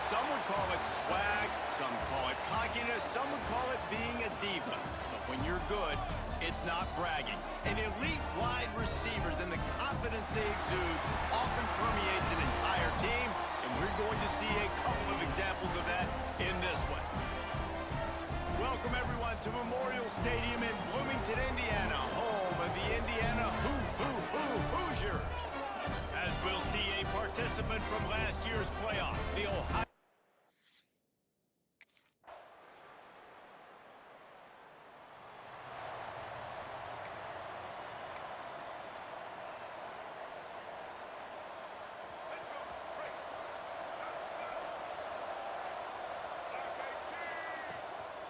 Some would call it swag, some call it cockiness, some would call it being a diva. But when you're good, it's not bragging. And elite wide receivers and the confidence they exude often permeates an entire team, and we're going to see a couple of examples of that in this one. Welcome, everyone, to Memorial Stadium in Bloomington, Indiana, home of the Indiana Hoosiers. As we'll see a participant from last year's playoff, the Ohio.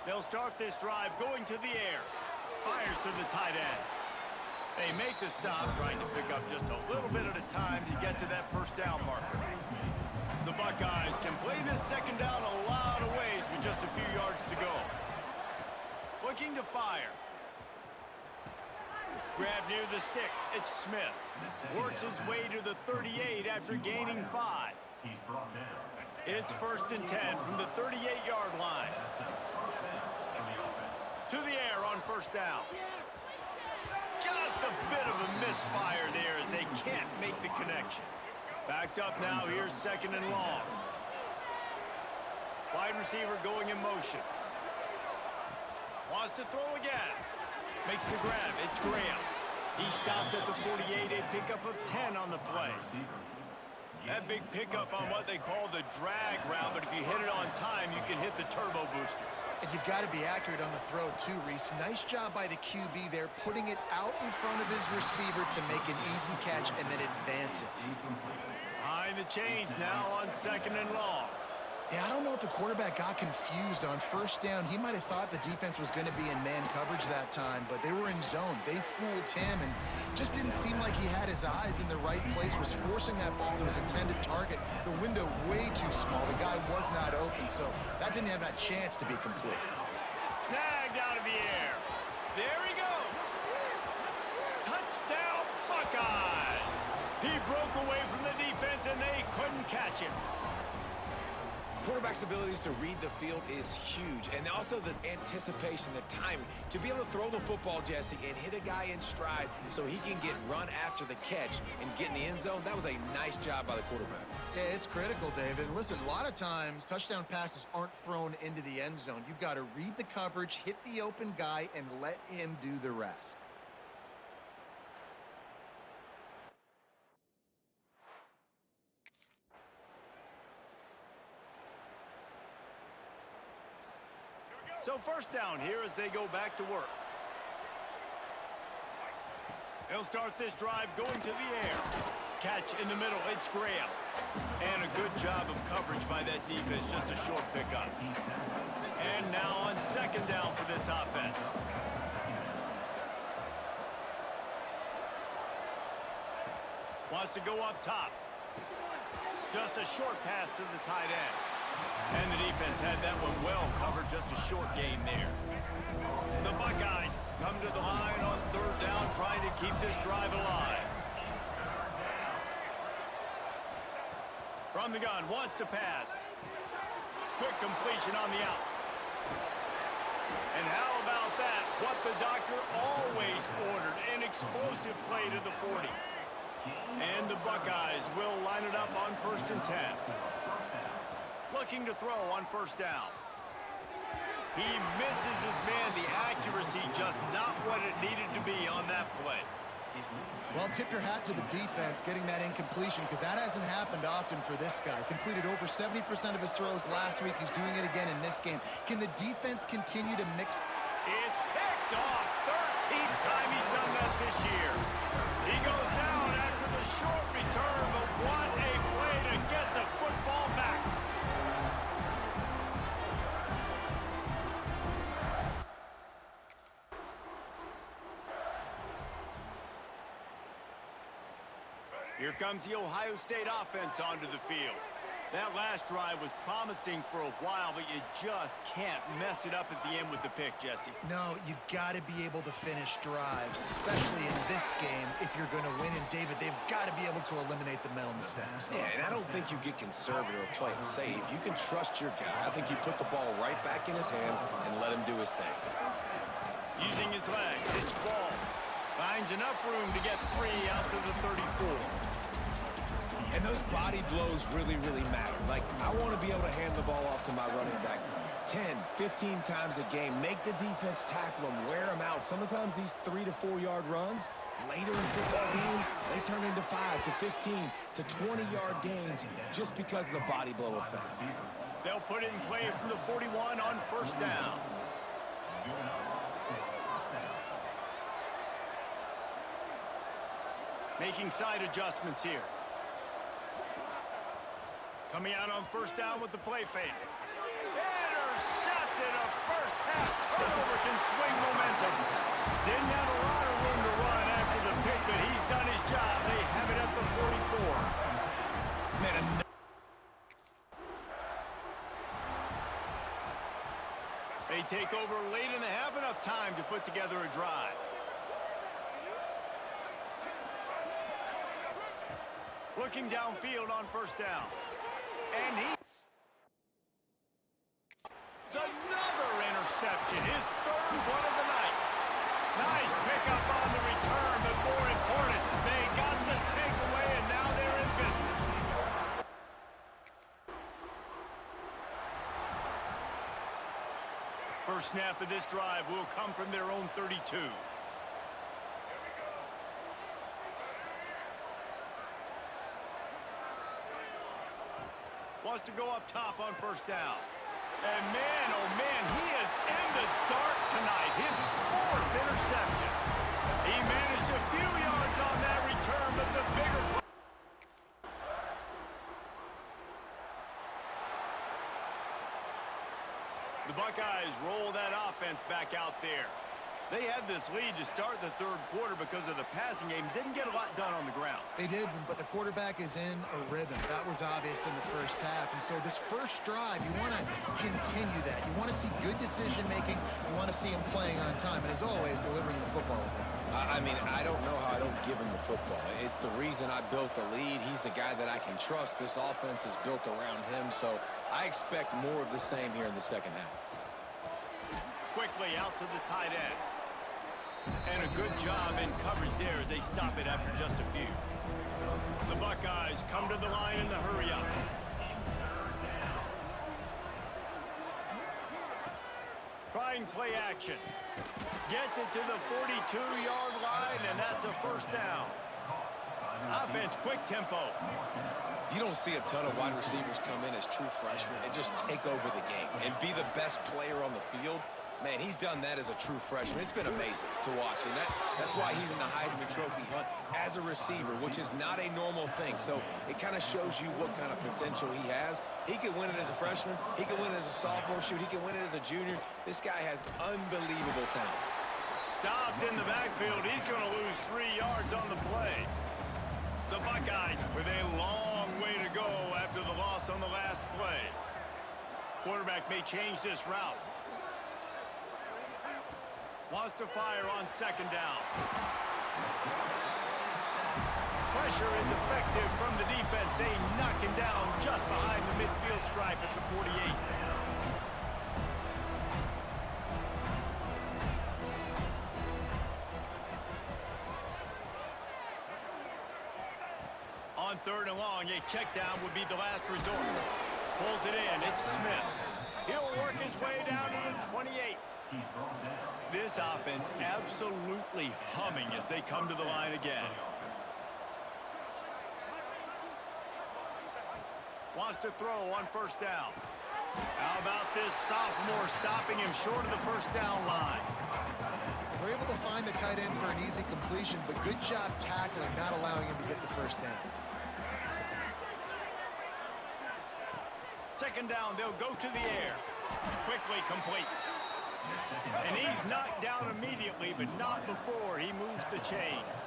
They'll start this drive going to the air. Fires to the tight end. They make the stop, trying to pick up just a little bit at a time to get to that first down marker. The Buckeyes can play this second down a lot of ways with just a few yards to go. Looking to fire. Grab near the sticks. It's Smith. Works his way to the 38 after gaining 5. It's 1st and 10 from the 38-yard line. To the air on first down. Just a bit of a misfire there as they can't make the connection. Backed up now, here's 2nd and long. Wide receiver going in motion. Wants to throw again. Makes the grab, it's Graham. He stopped at the 48, a pickup of 10 on the play. That big pickup on what they call the drag route, but if you hit it on time, you can hit the turbo boosters. And you've got to be accurate on the throw, too, Reese. Nice job by the QB there, putting it out in front of his receiver to make an easy catch and then advance it. Behind the chains now on 2nd and long. Yeah, I don't know if the quarterback got confused on first down. He might have thought the defense was going to be in man coverage that time, but they were in zone. They fooled him and just didn't seem like he had his eyes in the right place, was forcing that ball to his intended target. The window way too small. The guy was not open, so that didn't have that chance to be complete. Snagged out of the air. There he goes. Touchdown, Buckeyes. He broke away from the defense, and they couldn't catch him. Quarterback's abilities to read the field is huge, and also the anticipation, the timing. To be able to throw the football, Jesse, and hit a guy in stride so he can get run after the catch and get in the end zone, that was a nice job by the quarterback. Yeah, it's critical, David. Listen, a lot of times, touchdown passes aren't thrown into the end zone. You've got to read the coverage, hit the open guy, and let him do the rest. So first down here as they go back to work. They'll start this drive going to the air. Catch in the middle, it's Graham. And a good job of coverage by that defense, just a short pickup. And now on 2nd down for this offense. Wants to go up top. Just a short pass to the tight end. And the defense had that one well covered, just a short gain there. The Buckeyes come to the line on 3rd down, trying to keep this drive alive. From the gun, wants to pass. Quick completion on the out. And how about that? What the doctor always ordered, an explosive play to the 40. And the Buckeyes will line it up on 1st and 10. Looking to throw on 1st down. He misses his man. The accuracy just not what it needed to be on that play. Well, tip your hat to the defense getting that incompletion, because that hasn't happened often for this guy. Completed over 70% of his throws last week. He's doing it again in this game. Can the defense continue to mix? It's picked off. 13th time he's done that this year. He goes down after the short return, but what a play to get the football back. Here comes the Ohio State offense onto the field. That last drive was promising for a while, but you just can't mess it up at the end with the pick, Jesse. No, you got to be able to finish drives, especially in this game if you're going to win. And, David, they've got to be able to eliminate the mental mistakes. Yeah, and I don't think you get conservative or play it safe. You can trust your guy. I think you put the ball right back in his hands and let him do his thing. Using his legs, pitch ball. Finds enough room to get 3 out to the 34. And those body blows really, really matter. Like, I want to be able to hand the ball off to my running back 10, 15 times a game. Make the defense tackle them, wear them out. Sometimes these 3 to 4 yard runs, later in football games, they turn into 5 to 15 to 20-yard gains just because of the body blow effect. They'll put it in play from the 41 on first down. Making side adjustments here. Coming out on first down with the play fake. Intercepted. A first half turnover can swing momentum. Didn't have a lot of room to run after the pick, but he's done his job. They have it at the 44. Man, they take over late and have enough time to put together a drive. Looking downfield on first down. And another interception, his third one of the night. Nice pickup on the return, but more important, they got the takeaway, and now they're in business. First snap of this drive will come from their own 32. Wants to go up top on first down. And man, oh man, he is in the dark tonight. His 4th interception. He managed a few yards on that return, but the bigger... The Buckeyes roll that offense back out there. They had this lead to start the third quarter because of the passing game. Didn't get a lot done on the ground. They did, but the quarterback is in a rhythm. That was obvious in the first half. And so this first drive, you want to continue that. You want to see good decision-making. You want to see him playing on time. And as always, delivering the football with that. I mean, I don't know how I don't give him the football. It's the reason I built the lead. He's the guy that I can trust. This offense is built around him. So I expect more of the same here in the second half. Quickly out to the tight end. And a good job in coverage there as they stop it after just a few. The Buckeyes come to the line in the hurry-up. Trying play action. Gets it to the 42-yard line, and that's a first down. Offense, quick tempo. You don't see a ton of wide receivers come in as true freshmen and just take over the game and be the best player on the field. Man, he's done that as a true freshman. It's been amazing to watch, and that's why he's in the Heisman Trophy hunt as a receiver, which is not a normal thing. So it kind of shows you what kind of potential he has. He can win it as a freshman. He can win it as a sophomore. Shoot, he can win it as a junior. This guy has unbelievable talent. Stopped in the backfield. He's going to lose 3 yards on the play. The Buckeyes with a long way to go after the loss on the last play. Quarterback may change this route. Wants to fire on second down. Pressure is effective from the defense. They knock him down just behind the midfield stripe at the 48. On third and long, a check down would be the last resort. Pulls it in. It's Smith. He'll work his way down to the 28. This offense absolutely humming as they come to the line again. Wants to throw on first down. How about this sophomore stopping him short of the first down line? They're able to find the tight end for an easy completion, but good job tackling, not allowing him to get the first down. Second down, they'll go to the air. Quickly complete. And he's knocked down immediately, but not before he moves the chains.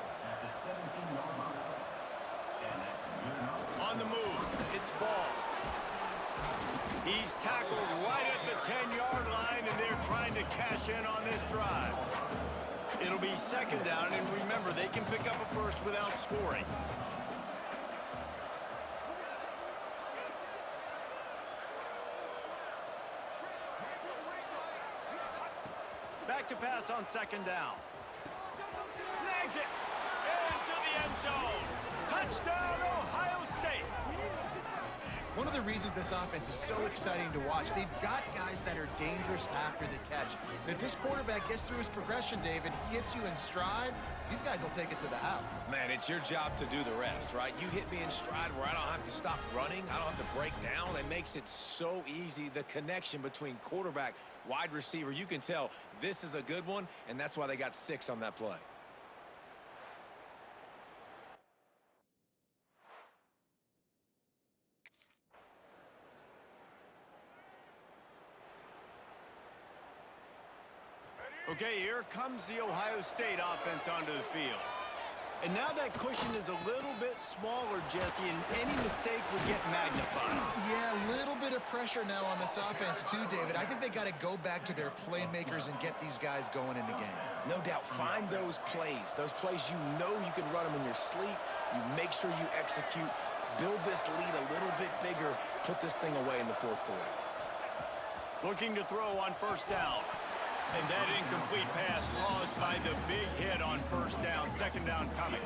On the move, it's ball. He's tackled right at the 10-yard line, and they're trying to cash in on this drive. It'll be second down, and remember, they can pick up a first without scoring. Back to pass on second down. Snags it into the end zone. Touchdown, Ohio State. One of the reasons this offense is so exciting to watch, they've got guys that are dangerous after the catch. And if this quarterback gets through his progression, David, he hits you in stride, these guys will take it to the house. Man, it's your job to do the rest, right? You hit me in stride where I don't have to stop running. I don't have to break down. It makes it so easy. The connection between quarterback, wide receiver, you can tell this is a good one, and that's why they got 6 on that play. Okay, here comes the Ohio State offense onto the field. And now that cushion is a little bit smaller, Jesse, and any mistake will get magnified. Yeah, a little bit of pressure now on this offense too, David. I think they got to go back to their playmakers and get these guys going in the game. No doubt, find those plays you know you can run them in your sleep. You make sure you execute, build this lead a little bit bigger, put this thing away in the fourth quarter. Looking to throw on first down. And that incomplete pass caused by the big hit on first down. Second down coming.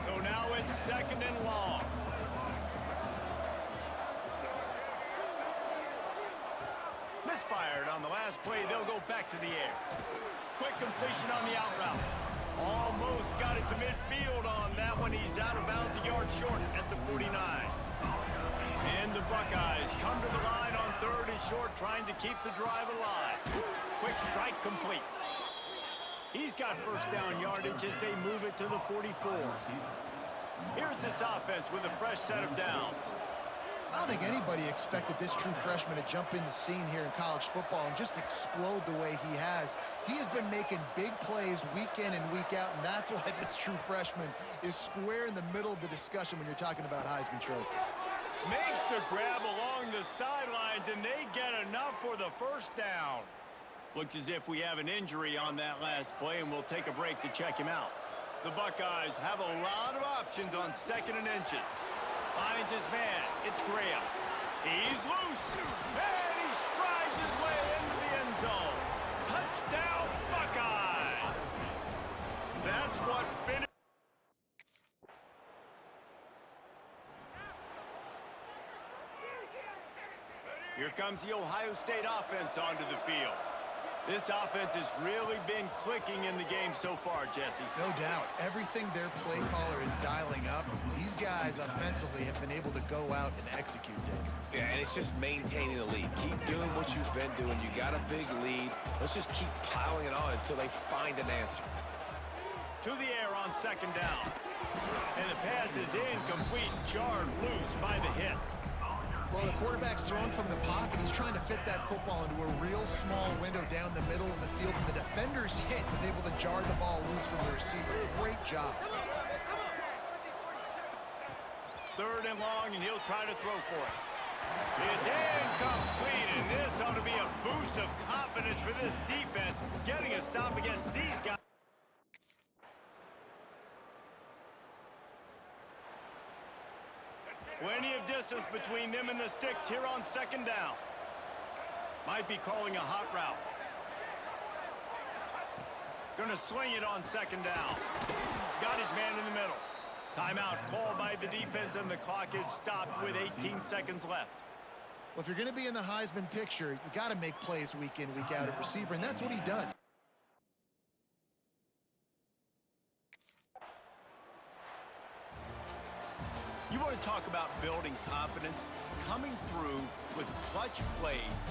So now it's second and long. Misfired on the last play. They'll go back to the air. Quick completion on the out route. Almost got it to midfield on that one. He's out of bounds a yard short at the 49. And the Buckeyes come to the line on third and short, trying to keep the drive alive. Quick strike complete. He's got first down yardage as they move it to the 44. Here's this offense with a fresh set of downs. I don't think anybody expected this true freshman to jump in the scene here in college football and just explode the way he has. He has been making big plays week in and week out, and that's why this true freshman is square in the middle of the discussion when you're talking about Heisman Trophy. Makes the grab along the sidelines, and they get enough for the first down. Looks as if we have an injury on that last play, and we'll take a break to check him out. The Buckeyes have a lot of options on second and inches. Finds his man. It's Graham. He's loose, and he strides his way into the end zone. Touchdown, Buckeyes! That's what finished. Here comes the Ohio State offense onto the field. This offense has really been clicking in the game so far, Jesse. No doubt. Everything their play caller is dialing up, these guys offensively have been able to go out and execute it. Yeah, and it's just maintaining the lead. Keep doing what you've been doing. You got a big lead. Let's just keep piling it on until they find an answer. To the air on second down. And the pass is incomplete, jarred loose by the hit. Well, the quarterback's thrown from the pocket. He's trying to fit that football into a real small window down the middle of the field, and the defender's hit was able to jar the ball loose from the receiver. Great job. Third and long, and he'll try to throw for it. It's incomplete, and this ought to be a boost of confidence for this defense, getting a stop against these guys. Plenty of distance between them and the sticks here on second down. Might be calling a hot route. Gonna swing it on second down. Got his man in the middle. Timeout called by the defense, and the clock is stopped with 18 seconds left. Well, if you're going to be in the Heisman picture, you got to make plays week in, week out at receiver, and that's what he does. You want to talk about building confidence? Coming through with clutch plays,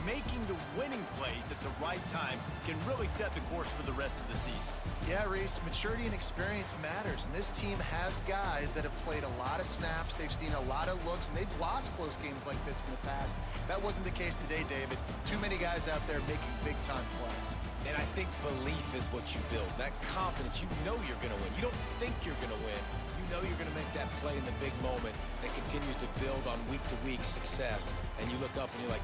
making the winning plays at the right time can really set the course for the rest of the season. Yeah, Reese, maturity and experience matters, and this team has guys that have played a lot of snaps, they've seen a lot of looks, and they've lost close games like this in the past. That wasn't the case today, David. Too many guys out there making big-time plays. And I think belief is what you build. That confidence, you know you're going to win. You don't think you're going to win. You know you're going to make that play in the big moment that continues to build on week-to-week success, and you look up and you're like,